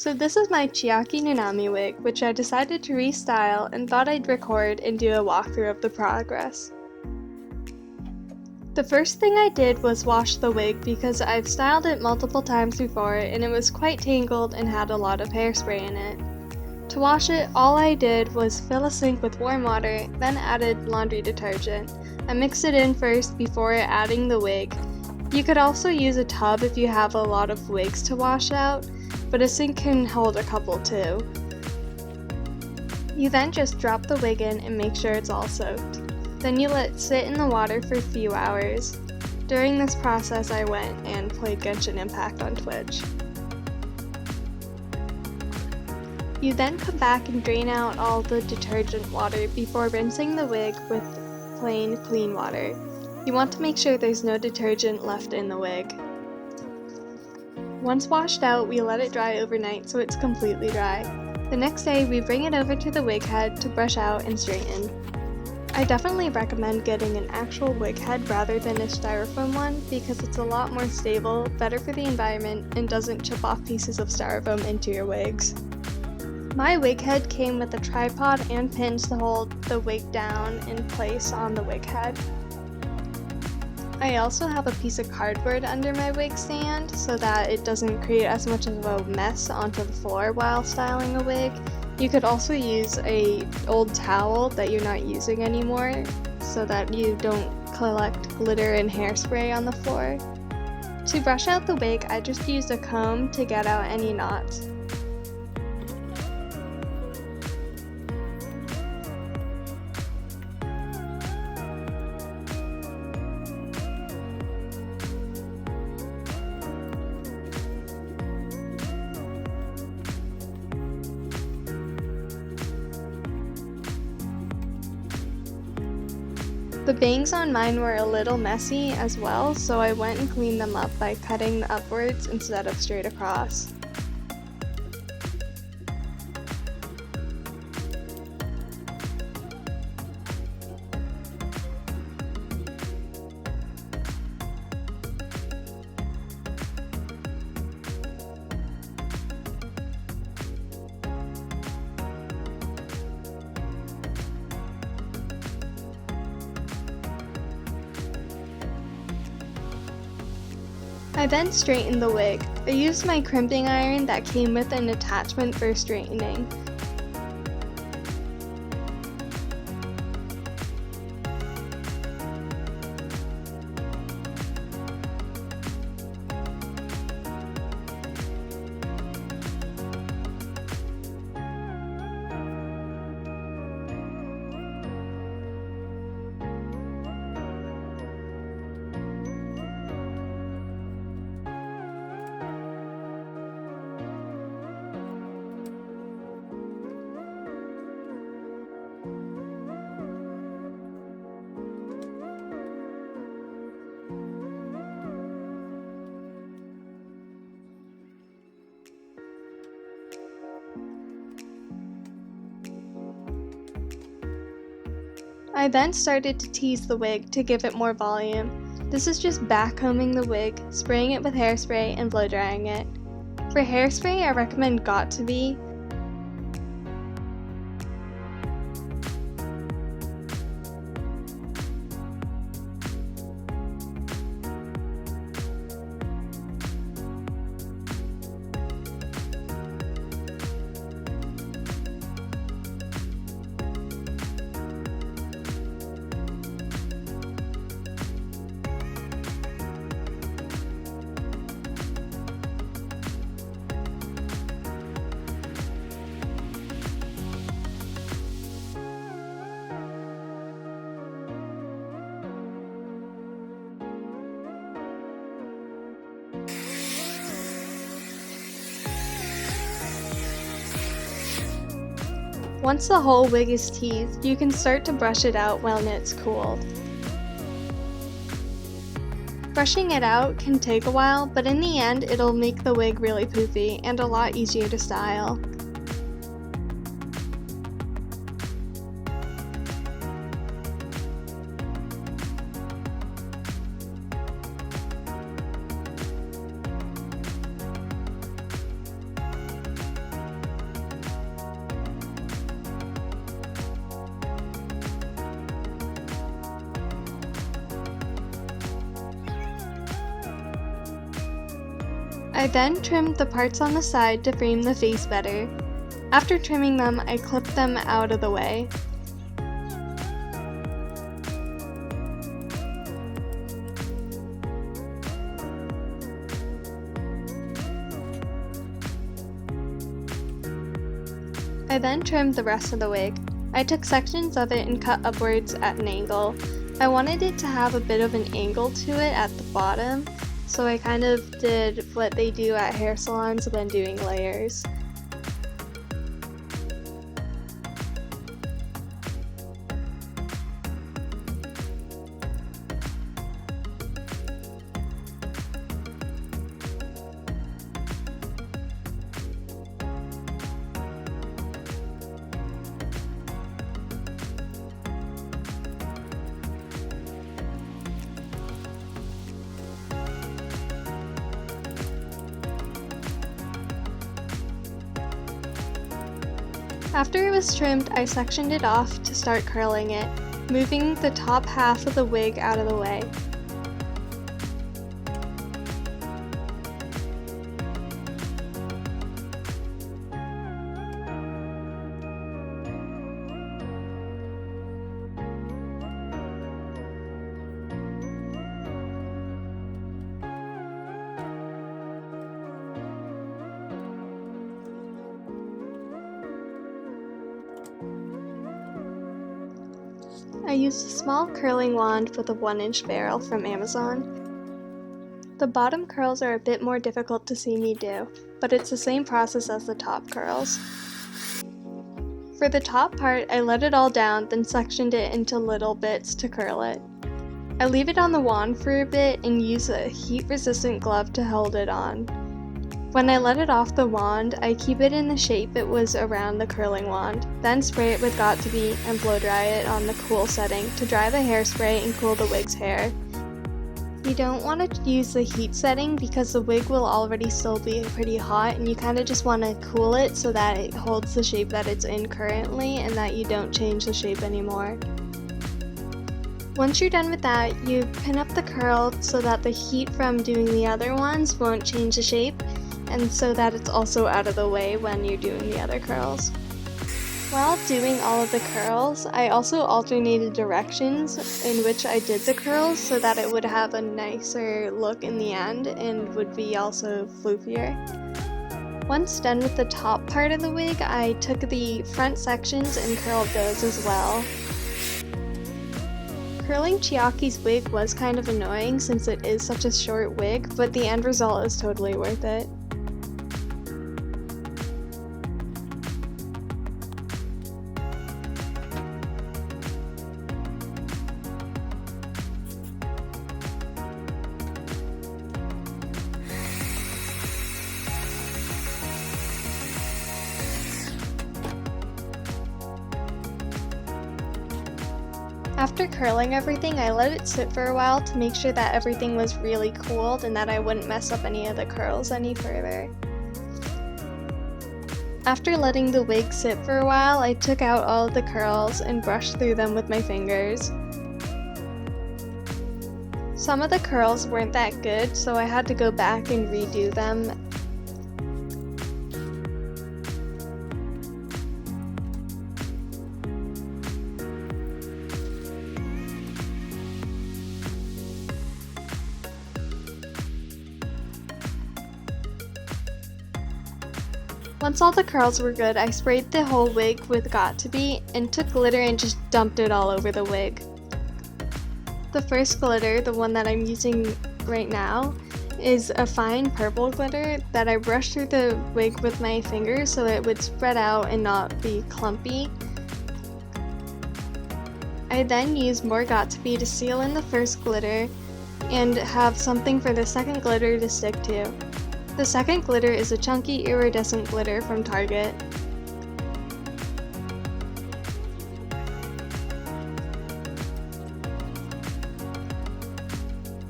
So this is my Chiaki Nanaimi wig, which I decided to restyle and thought I'd record and do a walkthrough of the progress. The first thing I did was wash the wig because I've styled it multiple times before and it was quite tangled and had a lot of hairspray in it. To wash it, all I did was fill a sink with warm water, then added laundry detergent. I mixed it in first before adding the wig. You could also use a tub if you have a lot of wigs to wash out, but a sink can hold a couple too. You then just drop the wig in and make sure it's all soaked. Then you let it sit in the water for a few hours. During this process I went and played Genshin Impact on Twitch. You then come back and drain out all the detergent water before rinsing the wig with plain, clean water. You want to make sure there's no detergent left in the wig. Once washed out, we let it dry overnight so it's completely dry. The next day, we bring it over to the wig head to brush out and straighten. I definitely recommend getting an actual wig head rather than a styrofoam one because it's a lot more stable, better for the environment, and doesn't chip off pieces of styrofoam into your wigs. My wig head came with a tripod and pins to hold the wig down in place on the wig head. I also have a piece of cardboard under my wig stand so that it doesn't create as much of a mess onto the floor while styling a wig. You could also use an old towel that you're not using anymore so that you don't collect glitter and hairspray on the floor. To brush out the wig, I just used a comb to get out any knots. The bangs on mine were a little messy as well, so I went and cleaned them up by cutting upwards instead of straight across. I then straightened the wig. I used my crimping iron that came with an attachment for straightening. I then started to tease the wig to give it more volume. This is just backcombing the wig, spraying it with hairspray, and blow drying it. For hairspray, I recommend Got2b. Once the whole wig is teased, you can start to brush it out when it's cooled. Brushing it out can take a while, but in the end it'll make the wig really poofy and a lot easier to style. I then trimmed the parts on the side to frame the face better. After trimming them, I clipped them out of the way. I then trimmed the rest of the wig. I took sections of it and cut upwards at an angle. I wanted it to have a bit of an angle to it at the bottom, so I kind of did what they do at hair salons when doing layers. After it was trimmed, I sectioned it off to start curling it, moving the top half of the wig out of the way. I used a small curling wand with a 1-inch barrel from Amazon. The bottom curls are a bit more difficult to see me do, but it's the same process as the top curls. For the top part, I let it all down, then sectioned it into little bits to curl it. I leave it on the wand for a bit and use a heat-resistant glove to hold it on. When I let it off the wand, I keep it in the shape it was around the curling wand, then spray it with Got2b and blow dry it on the cool setting to dry the hairspray and cool the wig's hair. You don't want to use the heat setting because the wig will already still be pretty hot, and you kind of just want to cool it so that it holds the shape that it's in currently and that you don't change the shape anymore. Once you're done with that, you pin up the curl so that the heat from doing the other ones won't change the shape, and so that it's also out of the way when you're doing the other curls. While doing all of the curls, I also alternated directions in which I did the curls so that it would have a nicer look in the end and would be also floofier. Once done with the top part of the wig, I took the front sections and curled those as well. Curling Chiaki's wig was kind of annoying since it is such a short wig, but the end result is totally worth it. After curling everything, I let it sit for a while to make sure that everything was really cooled and that I wouldn't mess up any of the curls any further. After letting the wig sit for a while, I took out all of the curls and brushed through them with my fingers. Some of the curls weren't that good, so I had to go back and redo them. Once all the curls were good, I sprayed the whole wig with Got2b and took glitter and just dumped it all over the wig. The first glitter, the one that I'm using right now, is a fine purple glitter that I brushed through the wig with my fingers so it would spread out and not be clumpy. I then used more Got2b to seal in the first glitter and have something for the second glitter to stick to. The second glitter is a chunky iridescent glitter from Target.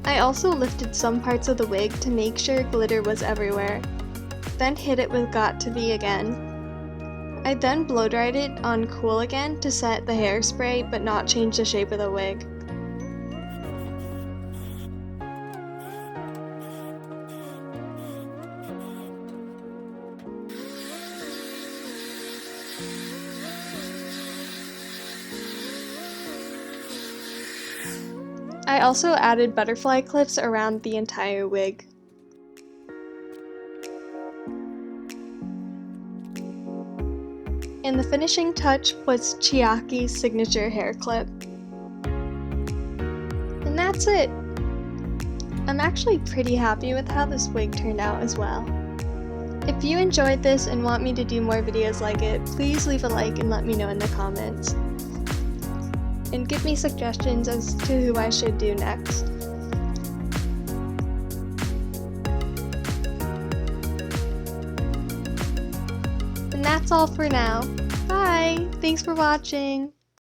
I also lifted some parts of the wig to make sure glitter was everywhere, then hit it with Got2b again. I then blow dried it on cool again to set the hairspray but not change the shape of the wig. I also added butterfly clips around the entire wig. And the finishing touch was Chiaki's signature hair clip. And that's it! I'm actually pretty happy with how this wig turned out as well. If you enjoyed this and want me to do more videos like it, please leave a like and let me know in the comments. And give me suggestions as to who I should do next. And that's all for now. Bye! Thanks for watching!